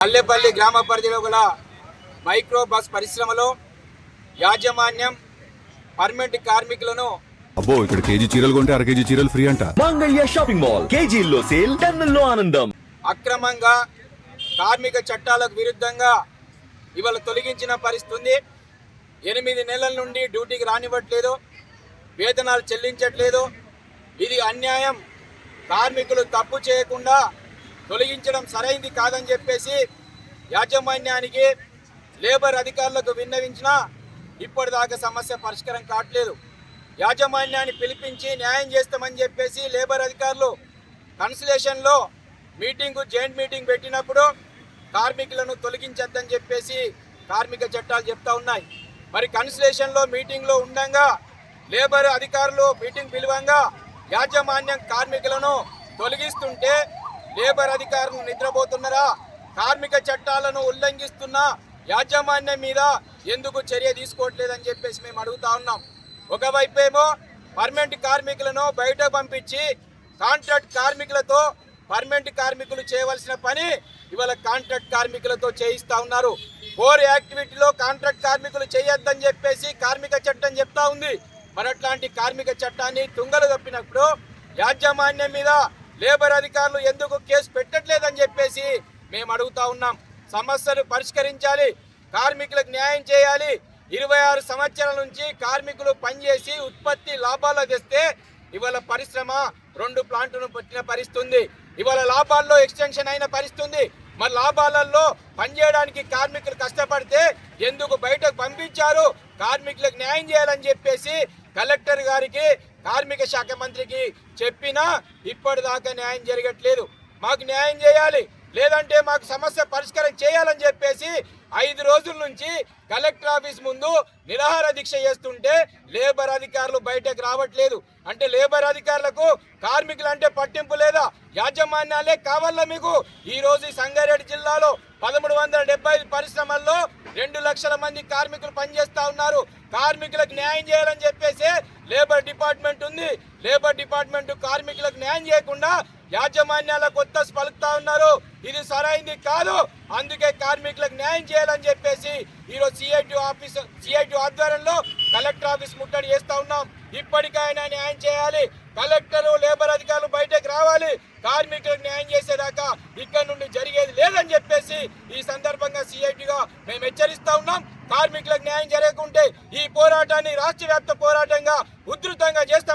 పల్లెపల్లి గ్రామ పరిధిలో గల మైక్రో బస్ పరిశ్రమలో యాజమాన్యం పర్మనెంట్ కార్మికులను అబ్బో ఇక్కడ కేజీ చీరలు కొంటే అర కేజీ చీరలు ఫ్రీ అంట. మంగళ్య షాపింగ్ మాల్ కేజీల్లో సేల్ టన్నుల్లో ఆనందం. అక్రమంగా కార్మిక చట్టాలకు విరుద్ధంగా ఇవాళ తొలగించిన పరిస్థితి. 8 నెలల నుండి డ్యూటీకి రానివ్వట్లేదు, వేతనాలు చెల్లించట్లేదు. ఇది అన్యాయం. కార్మికులు తప్పు చేయకుండా తొలగించడం సరైంది కాదని చెప్పేసి యాజమాన్యానికి లేబర్ అధికారులకు విన్నవించినా ఇప్పటిదాకా సమస్య పరిష్కారం కావట్లేదు. యాజమాన్యాన్ని పిలిపించి న్యాయం చేస్తామని చెప్పేసి లేబర్ అధికారులు కన్సలేషన్లో జాయింట్ మీటింగ్ పెట్టినప్పుడు కార్మికులను తొలగించద్దని చెప్పేసి కార్మిక చట్టాలు చెప్తా ఉన్నాయి. మరి కన్సలేషన్లో మీటింగ్లో ఉండగా లేబర్ అధికారులు మీటింగ్ పిలువంగా యాజమాన్యం కార్మికులను తొలగిస్తుంటే లేబర్ అధికారులు నిద్రపోతున్నారా? కార్మిక చట్టాలను ఉల్లంఘిస్తున్న యాజమాన్యం మీద ఎందుకు చర్య తీసుకోవట్లేదని చెప్పేసి మేము అడుగుతా ఉన్నాం. ఒకవైపేమో పర్మనెంట్ కార్మికులను బయట పంపించి కాంట్రాక్ట్ కార్మికులతో పర్మనెంట్ కార్మికులు చేయవలసిన పని ఇవాళ కాంట్రాక్ట్ కార్మికులతో చేయిస్తా ఉన్నారు. కోర్ యాక్టివిటీలో కాంట్రాక్ట్ కార్మికులు చేయొద్దని చెప్పేసి కార్మిక చట్టం చెప్తా ఉంది. మరి అట్లాంటి కార్మిక చట్టాన్ని తుంగలు తప్పినప్పుడు యాజమాన్యం మీద లేబర్ అధికారులు ఎందుకు కేసు పెట్టట్లేదని చెప్పేసి మేము అడుగుతా ఉన్నాం. సమస్యను పరిష్కరించాలి, కార్మికులకు న్యాయం చేయాలి. 26 సంవత్సరాల నుంచి కార్మికులు పనిచేసి ఉత్పత్తి లాభాలు తెస్తే ఇవాళ పరిశ్రమ 2 ప్లాంట్లను పెట్టిన పరిస్థితి. ఇవాళ లాభాల్లో ఎక్స్టెన్షన్ అయిన పరిస్థితి. మరి లాభాలలో పనిచేయడానికి కార్మికులు కష్టపడితే ఎందుకు బయటకు పంపించారు? కార్మికులకు న్యాయం చేయాలని చెప్పేసి కలెక్టర్ గారికి కార్మిక శాఖ మంత్రికి చెప్పినా ఇప్పటిదాకా న్యాయం జరగట్లేదు. మాకు న్యాయం చేయాలి, లేదంటే మాకు సమస్య పరిష్కారం చేయాలని చెప్పేసి 5 రోజుల నుంచి కలెక్టర్ ఆఫీస్ ముందు నిరాహార దీక్ష చేస్తుంటే లేబర్ అధికారులు బయటకు రావట్లేదు. అంటే లేబర్ అధికారులకు కార్మికులు అంటే పట్టింపు లేదా? యాజమాన్యాలే కావాలా మీకు? ఈ రోజు సంగారెడ్డి జిల్లాలో 1375 పరిశ్రమల్లో 2 లక్షల మంది కార్మికులు పనిచేస్తా ఉన్నారు. కార్మికులకు న్యాయం చేయాలని చెప్పేసి లేబర్ డిపార్ట్మెంట్ ఉంది. లేబర్ డిపార్ట్మెంట్ కార్మికులకు న్యాయం చేయకుండా యాజమాన్యాల కొత్త పలుకుతా ఉన్నారు. ఇది సరైంది కాదు. అందుకే కార్మికులకు న్యాయం చేయాలని చెప్పేసి ఈరోజు సిఐటి ఆధ్వర్యంలో కలెక్టర్ ఆఫీస్ ముట్టడి చేస్తా ఉన్నాం. ఇప్పటికైనా న్యాయం చేయాలి. కలెక్టరు లేబర్ అధికారులు బయటకు రావాలి. కార్మికులకు న్యాయం చేసేదాకా ఇక్కడ నుండి జరిగేది లేదని చెప్పేసి ఈ సందర్భంగా సిఐటిగా మేము హెచ్చరిస్తా ఉన్నాం. కార్మికులకు న్యాయం జరగకుంటే ఈ పోరాటాన్ని రాష్ట్ర వ్యాప్త పోరాటంగా ఉధృతంగా చేస్తాం.